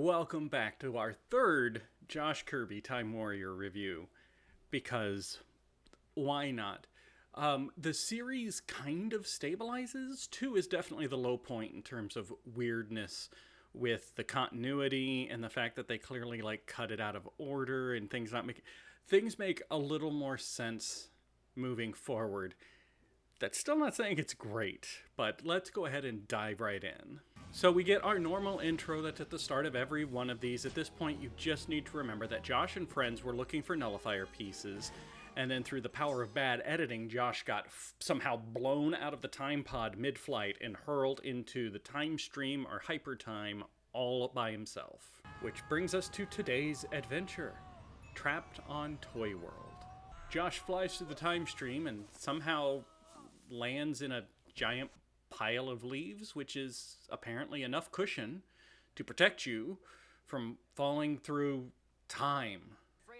Welcome back to our third Josh Kirby Time Warrior review, because why not? The series kind of stabilizes. 2 is definitely the low point in terms of weirdness with the continuity and the fact that they clearly cut it out of order and things make a little more sense moving forward. That's still not saying it's great, but let's go ahead and dive right in. So we get our normal intro that's at the start of every one of these. At this point, you just need to remember that Josh and friends were looking for nullifier pieces, and then through the power of bad editing, Josh got somehow blown out of the time pod mid-flight and hurled into the time stream or hypertime all by himself. Which brings us to today's adventure, trapped on Toy World. Josh flies through the time stream and somehow lands in a giant pile of leaves, which is apparently enough cushion to protect you from falling through time.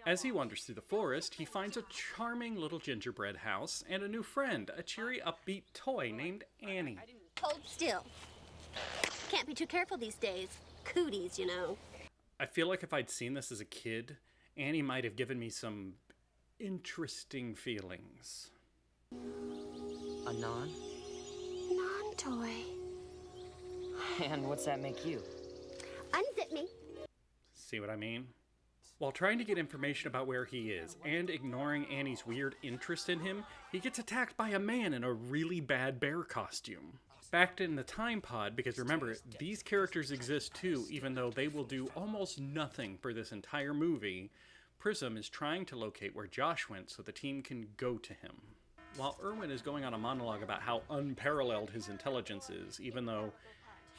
As he wanders through the forest, he finds a charming little gingerbread house and a new friend, a cheery, upbeat toy named Annie. Hold still. Can't be too careful these days. Cooties, you know. I feel like if I'd seen this as a kid, Annie might have given me some interesting feelings. A non? Non-toy. And what's that make you? Unzip me. See what I mean? While trying to get information about where he is, and ignoring Annie's weird interest in him, he gets attacked by a man in a really bad bear costume. Backed in the time pod, because remember, these characters exist too, even though they will do almost nothing for this entire movie, Prism is trying to locate where Josh went so the team can go to him. While Erwin is going on a monologue about how unparalleled his intelligence is, even though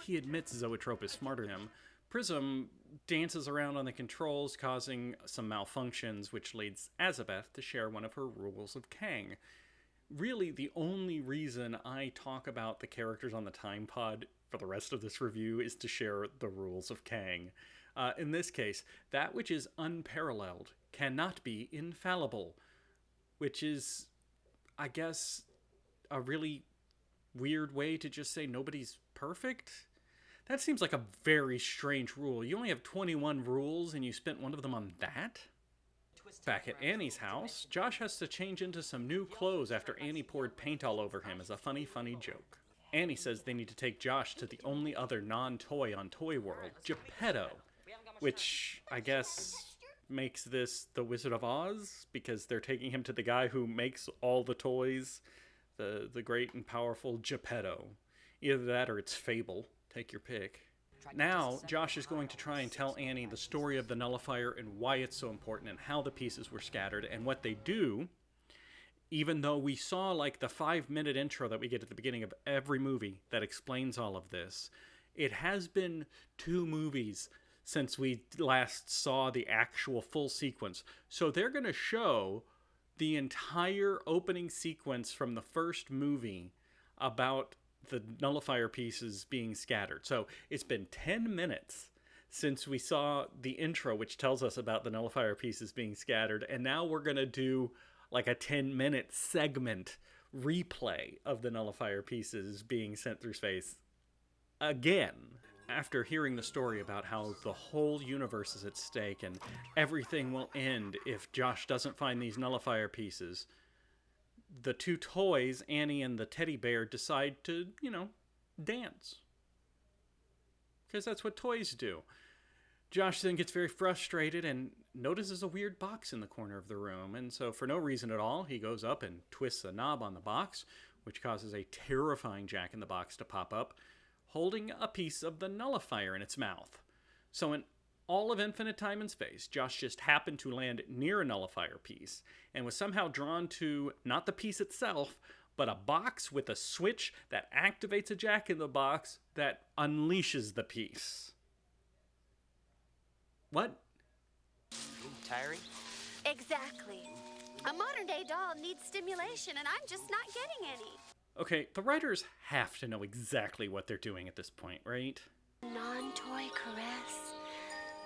he admits Zoetrope is smarter than him, Prism dances around on the controls, causing some malfunctions, which leads Azabeth to share one of her rules of Kang. Really, the only reason I talk about the characters on the time pod for the rest of this review is to share the rules of Kang. In this case, that which is unparalleled cannot be infallible, which is, I guess, a really weird way to just say nobody's perfect. That seems like a very strange rule. You only have 21 rules and you spent one of them on that? Back at Annie's house, Josh has to change into some new clothes after Annie poured paint all over him as a funny joke. Annie says they need to take Josh to the only other non-toy on Toy World, Geppetto, which I guess makes this the Wizard of Oz, because they're taking him to the guy who makes all the toys, the great and powerful Geppetto. Either that or it's Fable. Take your pick. Now, Josh is going to try and tell Annie the story of the nullifier and why it's so important and how the pieces were scattered and what they do, even though we saw the 5-minute intro that we get at the beginning of every movie that explains all of this. It has been 2 movies since we last saw the actual full sequence. So they're going to show the entire opening sequence from the first movie about the nullifier pieces being scattered. So it's been 10 minutes since we saw the intro, which tells us about the nullifier pieces being scattered, and now we're going to do a 10-minute segment replay of the nullifier pieces being sent through space again. After hearing the story about how the whole universe is at stake and everything will end if Josh doesn't find these nullifier pieces, the 2 toys, Annie and the teddy bear, decide to, dance. Because that's what toys do. Josh then gets very frustrated and notices a weird box in the corner of the room. And so for no reason at all, he goes up and twists a knob on the box, which causes a terrifying Jack-in-the-Box to pop up, holding a piece of the nullifier in its mouth. So in all of infinite time and space, Josh just happened to land near a nullifier piece and was somehow drawn to not the piece itself, but a box with a switch that activates a Jack-in-the-Box that unleashes the piece. What? Tiring? Exactly. A modern-day doll needs stimulation, and I'm just not getting any. Okay, the writers have to know exactly what they're doing at this point, right? Non-toy caress.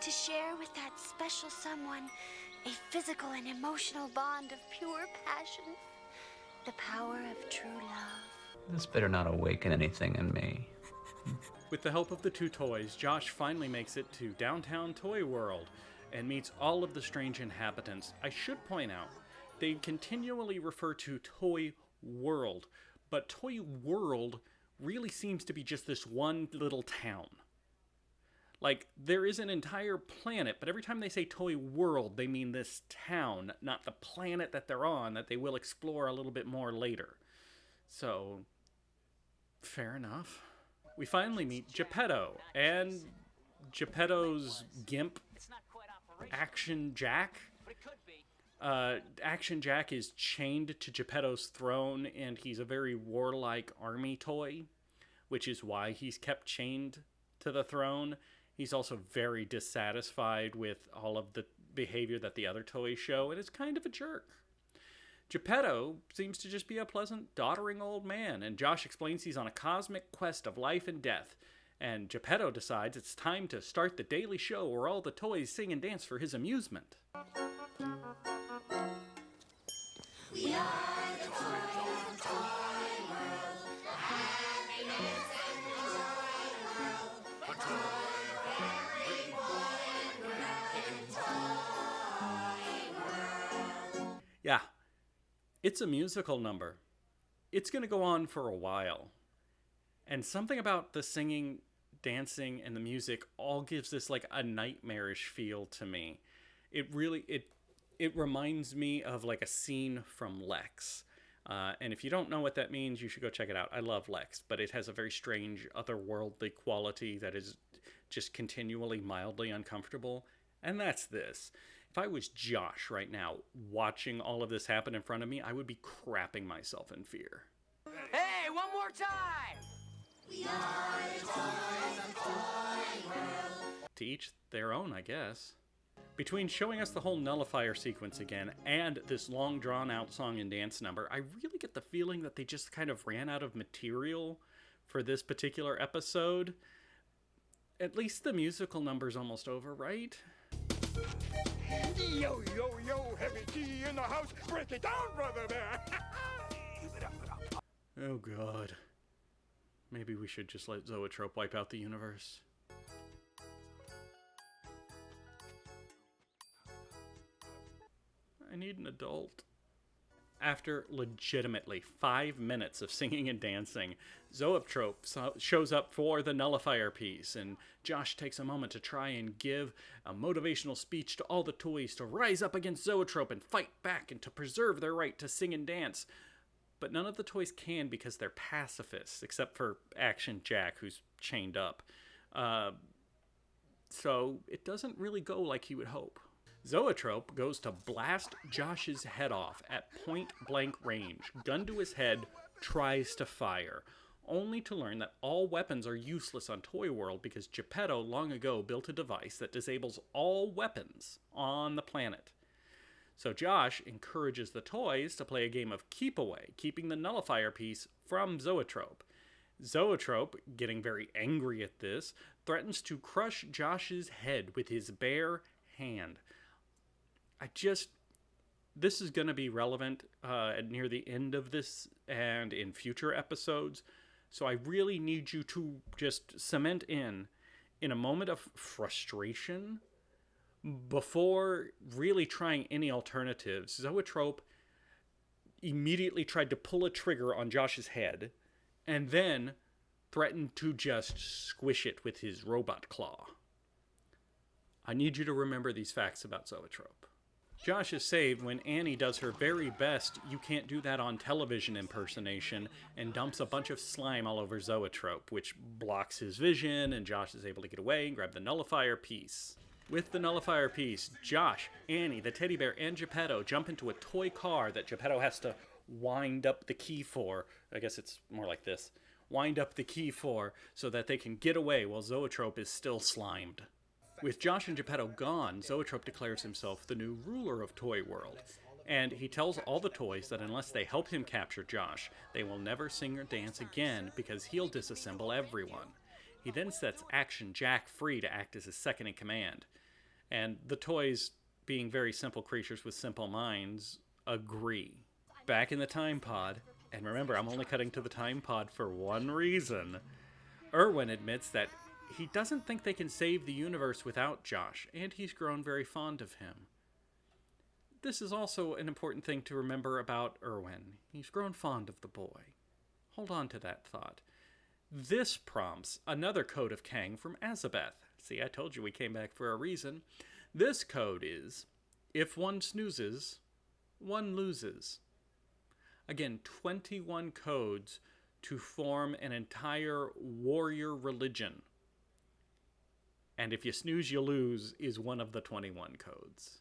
To share with that special someone a physical and emotional bond of pure passion. The power of true love. This better not awaken anything in me. With the help of the two toys, Josh finally makes it to downtown Toy World and meets all of the strange inhabitants. I should point out, they continually refer to Toy World, but Toy World really seems to be just this one little town. Like, there is an entire planet, but every time they say Toy World, they mean this town, not the planet that they're on, that they will explore a little bit more later. So, fair enough. We finally meet Geppetto, and Geppetto's gimp, Action Jack. Action Jack is chained to Geppetto's throne, and he's a very warlike army toy, which is why he's kept chained to the throne. He's also very dissatisfied with all of the behavior that the other toys show, and is kind of a jerk. Geppetto seems to just be a pleasant, doddering old man, and Josh explains he's on a cosmic quest of life and death, and Geppetto decides it's time to start the daily show where all the toys sing and dance for his amusement. We are the toys of Toy World, the happiness and the joy world, a toy for every boy and girl in Toy World. Yeah, it's a musical number. It's going to go on for a while. And something about the singing, dancing, and the music all gives this like a nightmarish feel to me. It reminds me of like a scene from Lex. And if you don't know what that means, you should go check it out. I love Lex, but it has a very strange otherworldly quality that is just continually mildly uncomfortable. And that's this. If I was Josh right now watching all of this happen in front of me, I would be crapping myself in fear. Hey, one more time! We are the toys of Toy World. To each their own, I guess. Between showing us the whole nullifier sequence again and this long drawn-out song and dance number, I really get the feeling that they just kind of ran out of material for this particular episode. At least the musical number's almost over, right? Yo, yo, yo, heavy tea in the house. Break it down, brother bear. Oh god. Maybe we should just let Zoetrope wipe out the universe. I need an adult. After legitimately 5 minutes of singing and dancing, Zoetrope shows up for the nullifier piece, and Josh takes a moment to try and give a motivational speech to all the toys to rise up against Zoetrope and fight back and to preserve their right to sing and dance. But none of the toys can because they're pacifists, except for Action Jack, who's chained up. So it doesn't really go like he would hope. Zoetrope goes to blast Josh's head off at point-blank range. Gun to his head, tries to fire, only to learn that all weapons are useless on Toy World because Geppetto long ago built a device that disables all weapons on the planet. So Josh encourages the toys to play a game of keep away, keeping the nullifier piece from Zoetrope. Zoetrope, getting very angry at this, threatens to crush Josh's head with his bare hand. This is going to be relevant near the end of this and in future episodes, so I really need you to just cement in a moment of frustration, before really trying any alternatives. Zoetrope immediately tried to pull a trigger on Josh's head, and then threatened to just squish it with his robot claw. I need you to remember these facts about Zoetrope. Josh is saved when Annie does her very best "you can't do that on television" impersonation and dumps a bunch of slime all over Zoetrope, which blocks his vision, and Josh is able to get away and grab the nullifier piece. With the nullifier piece, Josh, Annie, the teddy bear, and Geppetto jump into a toy car that Geppetto has to wind up the key for. I guess it's more like this. Wind up the key for so that they can get away while Zoetrope is still slimed. With Josh and Geppetto gone, Zoetrope declares himself the new ruler of Toy World, and he tells all the toys that unless they help him capture Josh, they will never sing or dance again because he'll disassemble everyone. He then sets Action Jack free to act as his second in command, and the toys, being very simple creatures with simple minds, agree. Back in the time pod, and remember, I'm only cutting to the time pod for one reason, Erwin admits that he doesn't think they can save the universe without Josh, and he's grown very fond of him. This is also an important thing to remember about Erwin. He's grown fond of the boy. Hold on to that thought. This prompts another code of Kang from Azabeth. See, I told you we came back for a reason. This code is, if one snoozes, one loses. Again, 21 codes to form an entire warrior religion. And if you snooze, you lose is one of the 21 codes.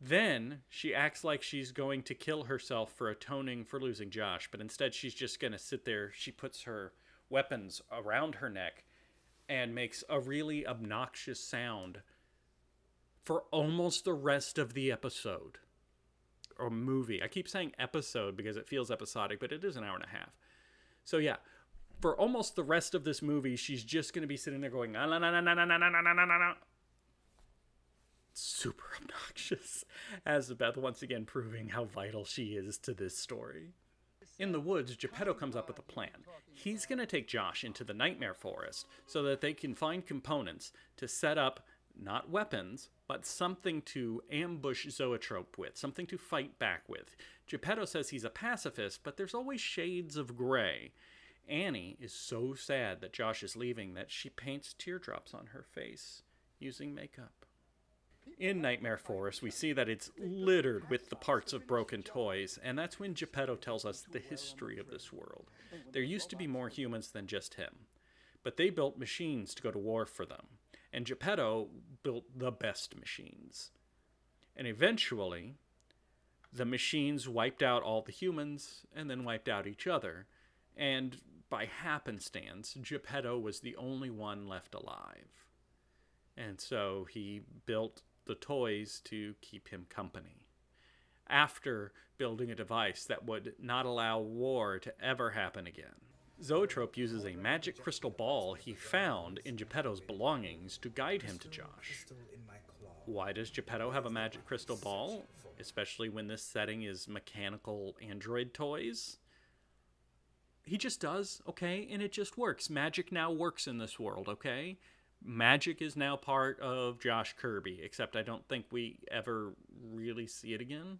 Then she acts like she's going to kill herself for atoning for losing Josh, but instead she's just going to sit there. She puts her weapons around her neck and makes a really obnoxious sound for almost the rest of the episode. Or movie. I keep saying episode because it feels episodic, but it is an hour and a half. So yeah, for almost the rest of this movie, she's just going to be sitting there going, na na na na na na na na na na na. Super obnoxious. Azabeth once again proving how vital she is to this story. In the woods, Geppetto comes up with a plan. He's going to take Josh into the Nightmare Forest so that they can find components to set up not weapons, but something to ambush Zoetrope with, something to fight back with. Geppetto says he's a pacifist, but there's always shades of gray. Annie is so sad that Josh is leaving that she paints teardrops on her face using makeup. In Nightmare Forest, we see that it's littered with the parts of broken toys, and that's when Geppetto tells us the history of this world. There used to be more humans than just him, but they built machines to go to war for them, and Geppetto built the best machines. And eventually, the machines wiped out all the humans, and then wiped out each other, and by happenstance, Geppetto was the only one left alive. And so he built the toys to keep him company, after building a device that would not allow war to ever happen again. Zoetrope uses a magic crystal ball he found in Geppetto's belongings to guide him to Josh. Why does Geppetto have a magic crystal ball, especially when this setting is mechanical android toys? He just does, okay? And it just works. Magic now works in this world, okay? Magic is now part of Josh Kirby, except I don't think we ever really see it again.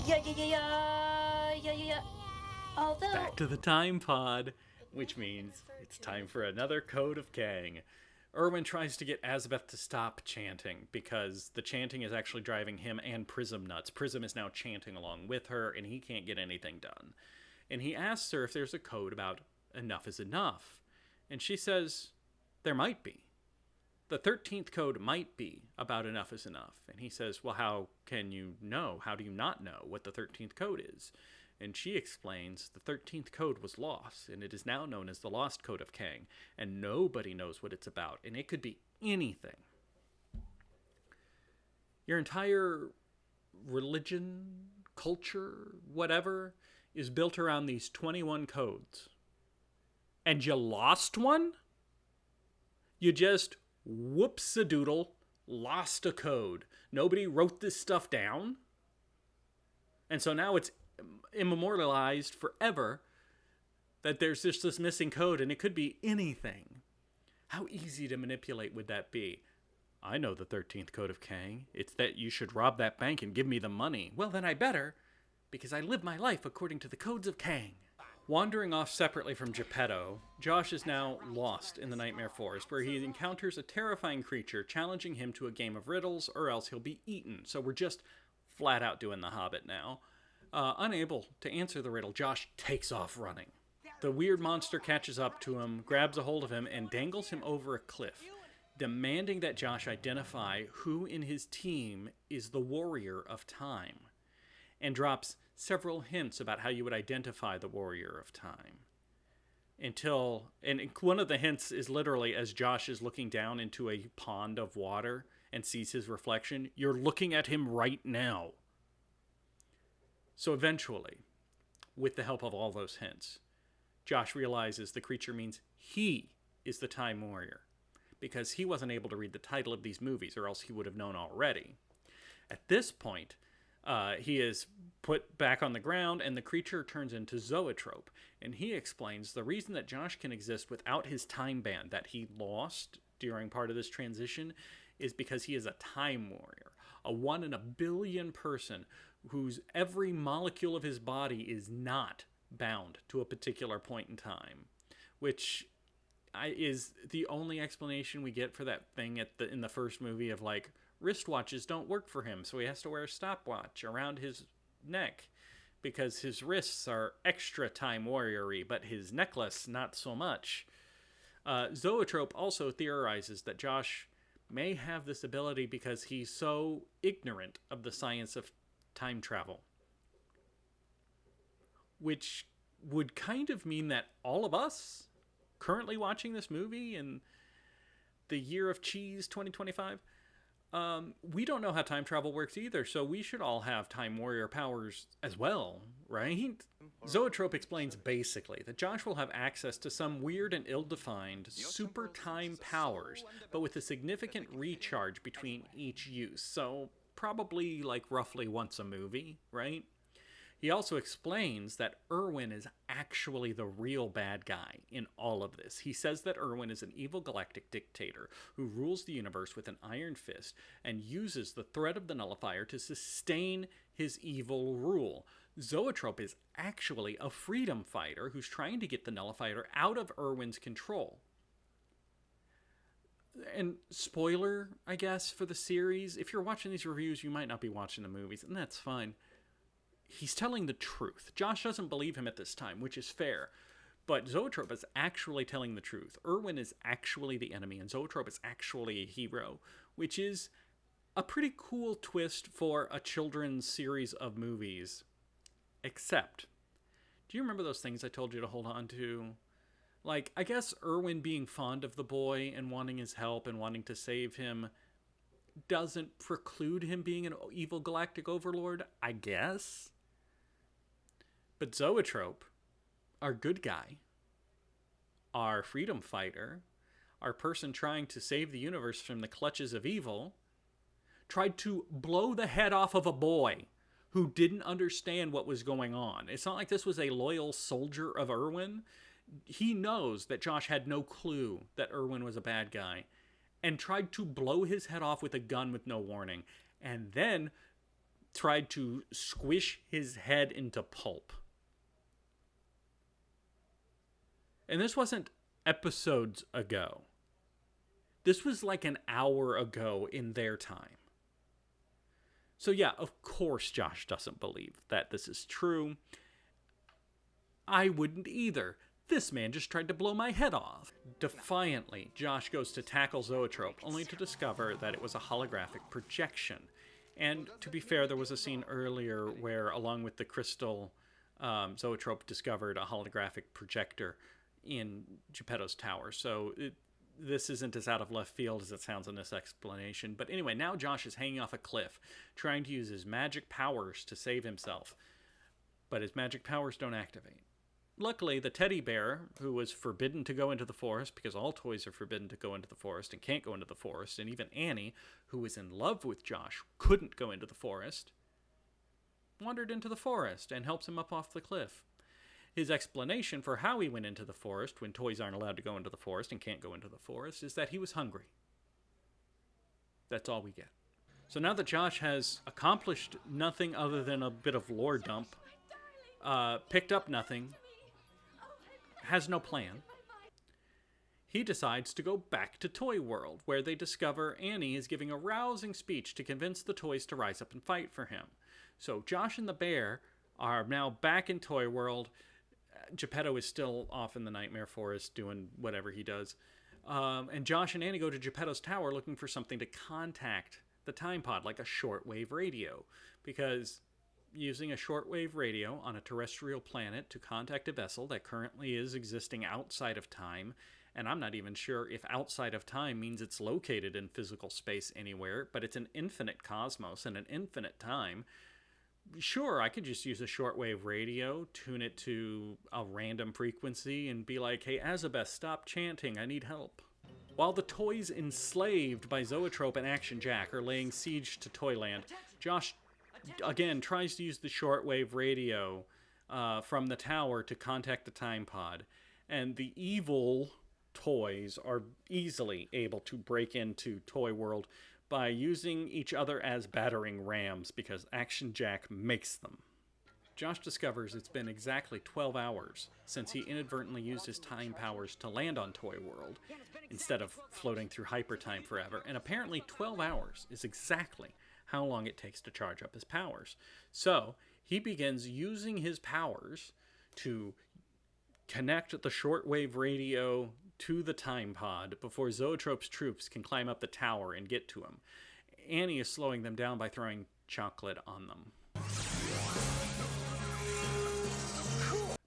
Yeah. Although... Back to the time pod, which means it's time for another code of Kang. Erwin tries to get Azabeth to stop chanting, because the chanting is actually driving him and Prism nuts. Prism is now chanting along with her, and he can't get anything done. And he asks her if there's a code about enough is enough. And she says, there might be. The 13th code might be about enough is enough. And he says, well, how can you know? How do you not know what the 13th code is? And she explains the 13th code was lost, and it is now known as the Lost Code of Kang, and nobody knows what it's about, and it could be anything. Your entire religion, culture, whatever, is built around these 21 codes. And you lost one? You just, whoops-a-doodle, lost a code. Nobody wrote this stuff down? And so now it's immemorialized forever that there's just this missing code, and it could be anything. How easy to manipulate would that be? I know the 13th code of Kang. It's that you should rob that bank and give me the money. Well, then I better, because I live my life according to the codes of Kang. Wandering off separately from Geppetto, Josh is now lost in the Nightmare Forest, where he encounters a terrifying creature challenging him to a game of riddles, or else he'll be eaten. So we're just flat out doing The Hobbit now. Unable to answer the riddle, Josh takes off running. The weird monster catches up to him, grabs a hold of him, and dangles him over a cliff, demanding that Josh identify who in his team is the Warrior of Time, and drops several hints about how you would identify the Warrior of Time. And one of the hints is literally as Josh is looking down into a pond of water and sees his reflection, you're looking at him right now. So eventually, with the help of all those hints, Josh realizes the creature means he is the Time Warrior, because he wasn't able to read the title of these movies, or else he would have known already. At this point, he is put back on the ground, and the creature turns into Zoetrope. And he explains the reason that Josh can exist without his time band that he lost during part of this transition is because he is a time warrior, a 1 in a billion person whose every molecule of his body is not bound to a particular point in time, which is the only explanation we get for that thing in the first movie of like wristwatches don't work for him, so he has to wear a stopwatch around his neck because his wrists are extra time warrior-y, but his necklace not so much. Zoetrope also theorizes that Josh may have this ability because he's so ignorant of the science of time travel, which would kind of mean that all of us currently watching this movie in the year of cheese 2025, we don't know how time travel works either, so we should all have time warrior powers as well, right? Zoetrope explains basically that Josh will have access to some weird and ill-defined super time powers, but with a significant recharge between each use, so probably like roughly once a movie, right? He also explains that Irwin is actually the real bad guy in all of this. He says that Irwin is an evil galactic dictator who rules the universe with an iron fist and uses the threat of the nullifier to sustain his evil rule. Zoetrope is actually a freedom fighter who's trying to get the nullifier out of Irwin's control. And spoiler, I guess, for the series, if you're watching these reviews, you might not be watching the movies, and that's fine. He's telling the truth. Josh doesn't believe him at this time, which is fair. But Zoetrope is actually telling the truth. Irwin is actually the enemy, and Zoetrope is actually a hero, which is a pretty cool twist for a children's series of movies. Except, do you remember those things I told you to hold on to? Like, I guess Irwin being fond of the boy and wanting his help and wanting to save him doesn't preclude him being an evil galactic overlord, I guess. But Zoetrope, our good guy, our freedom fighter, our person trying to save the universe from the clutches of evil, tried to blow the head off of a boy who didn't understand what was going on. It's not like this was a loyal soldier of Irwin. He knows that Josh had no clue that Irwin was a bad guy and tried to blow his head off with a gun with no warning, and then tried to squish his head into pulp. And this wasn't episodes ago. This was like an hour ago in their time. So yeah, of course Josh doesn't believe that this is true. I wouldn't either. This man just tried to blow my head off. Defiantly, Josh goes to tackle Zoetrope, only to discover that it was a holographic projection. And to be fair, there was a scene earlier where, along with the crystal, Zoetrope discovered a holographic projector in Geppetto's tower. So this isn't as out of left field as it sounds in this explanation. But anyway, now Josh is hanging off a cliff, trying to use his magic powers to save himself. But his magic powers don't activate. Luckily, the teddy bear, who was forbidden to go into the forest, because all toys are forbidden to go into the forest and can't go into the forest, and even Annie, who was in love with Josh, couldn't go into the forest, wandered into the forest and helps him up off the cliff. His explanation for how he went into the forest when toys aren't allowed to go into the forest and can't go into the forest is that he was hungry. That's all we get. So now that Josh has accomplished nothing other than a bit of lore dump, picked up nothing, has no plan, he decides to go back to Toy World, where they discover Annie is giving a rousing speech to convince the toys to rise up and fight for him. So Josh and the bear are now back in Toy World. Geppetto is still off in the Nightmare Forest doing whatever he does. And Josh and Annie go to Geppetto's tower looking for something to contact the time pod, like a shortwave radio. Because using a shortwave radio on a terrestrial planet to contact a vessel that currently is existing outside of time, and I'm not even sure if outside of time means it's located in physical space anywhere, but it's an infinite cosmos and an infinite time. Sure, I could just use a shortwave radio, tune it to a random frequency, and be like, hey, Azabeth, stop chanting, I need help. While the toys enslaved by Zoetrope and Action Jack are laying siege to Toyland, Josh again, tries to use the shortwave radio from the tower to contact the time pod. And the evil toys are easily able to break into Toy World by using each other as battering rams, because Action Jack makes them. Josh discovers it's been exactly 12 hours since he inadvertently used his time powers to land on Toy World instead of floating through hypertime forever, and apparently 12 hours is exactly how long it takes to charge up his powers. So he begins using his powers to connect the shortwave radio to the time pod before Zoetrope's troops can climb up the tower and get to him. Annie is slowing them down by throwing chocolate on them.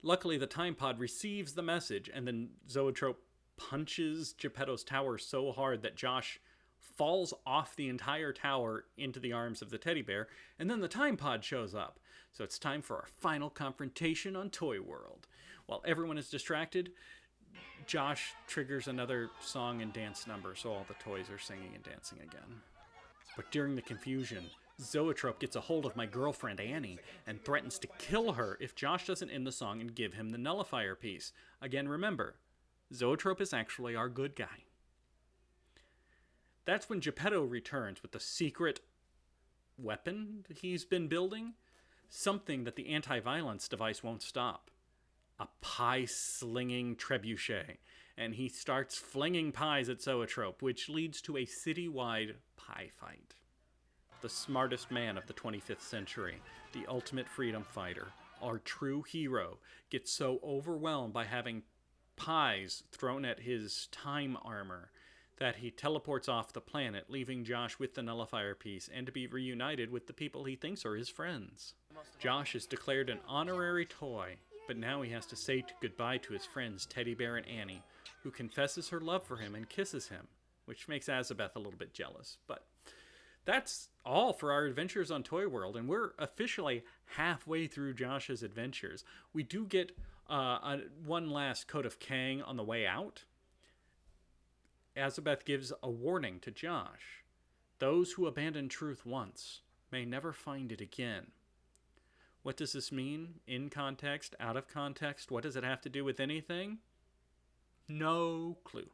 Luckily, the time pod receives the message, and then Zoetrope punches Geppetto's tower so hard that Josh falls off the entire tower into the arms of the teddy bear, and then the time pod shows up. So it's time for our final confrontation on Toy World. While everyone is distracted, Josh triggers another song and dance number, so all the toys are singing and dancing again. But during the confusion, Zoetrope gets a hold of my girlfriend Annie and threatens to kill her if Josh doesn't end the song and give him the nullifier piece. Again, remember, Zoetrope is actually our good guy. That's when Geppetto returns with the secret weapon he's been building, something that the anti-violence device won't stop. A pie-slinging trebuchet, and he starts flinging pies at Zoetrope, which leads to a citywide pie fight. The smartest man of the 25th century, the ultimate freedom fighter, our true hero, gets so overwhelmed by having pies thrown at his time armor that he teleports off the planet, leaving Josh with the nullifier piece and to be reunited with the people he thinks are his friends. Josh is declared an honorary toy, but now he has to say goodbye to his friends Teddy Bear and Annie, who confesses her love for him and kisses him, which makes Azabeth a little bit jealous. But that's all for our adventures on Toy World, and we're officially halfway through Josh's adventures. We do get one last coat of Kang on the way out. Azabeth gives a warning to Josh. Those who abandon truth once may never find it again. What does this mean? In context? Out of context? What does it have to do with anything? No clue.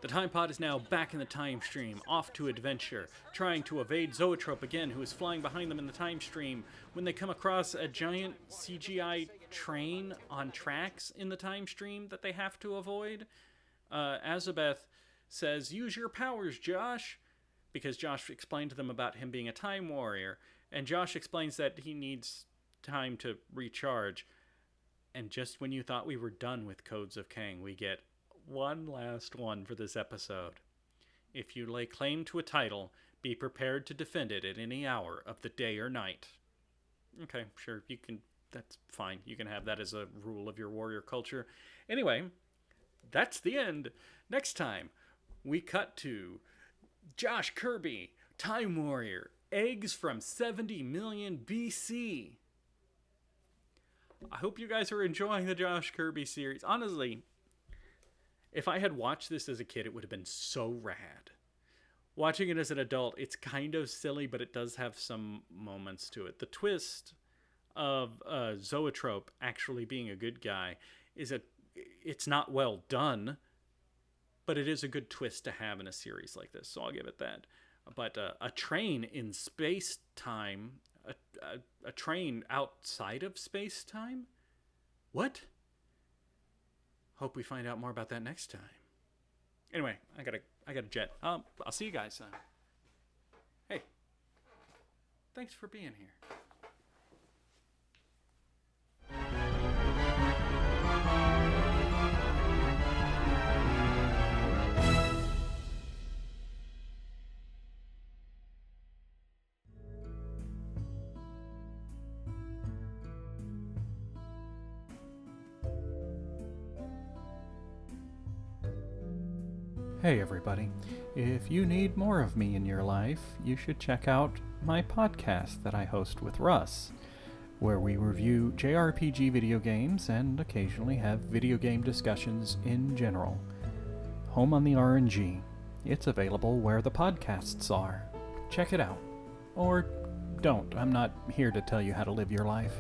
The time pod is now back in the time stream, off to adventure, trying to evade Zoetrope again, who is flying behind them in the time stream, when they come across a giant CGI train on tracks in the time stream that they have to avoid. Azabeth says, "Use your powers, Josh," because Josh explained to them about him being a time warrior, and Josh explains that he needs time to recharge. And just when you thought we were done with Codes of Kang, we get one last one for this episode. If you lay claim to a title, be prepared to defend it at any hour of the day or night. Okay, sure, you can, that's fine. You can have that as a rule of your warrior culture. Anyway, that's the end. Next time, we cut to Josh Kirby, Time Warrior, eggs from 70 million BC. I hope you guys are enjoying the Josh Kirby series. Honestly, if I had watched this as a kid, it would have been so rad. Watching it as an adult, it's kind of silly, but it does have some moments to it. The twist of Zoetrope actually being a good guy it's not well done, but it is a good twist to have in a series like this, so I'll give it that. But a train in space-time, a train outside of space-time? What? Hope we find out more about that next time. Anyway, I gotta jet. I'll see you guys. Hey, thanks for being here. Hey everybody, if you need more of me in your life, you should check out my podcast that I host with Russ, where we review JRPG video games and occasionally have video game discussions in general. Home on the RNG. It's available where the podcasts are. Check it out. Or Don't. I'm not here to tell you how to live your life.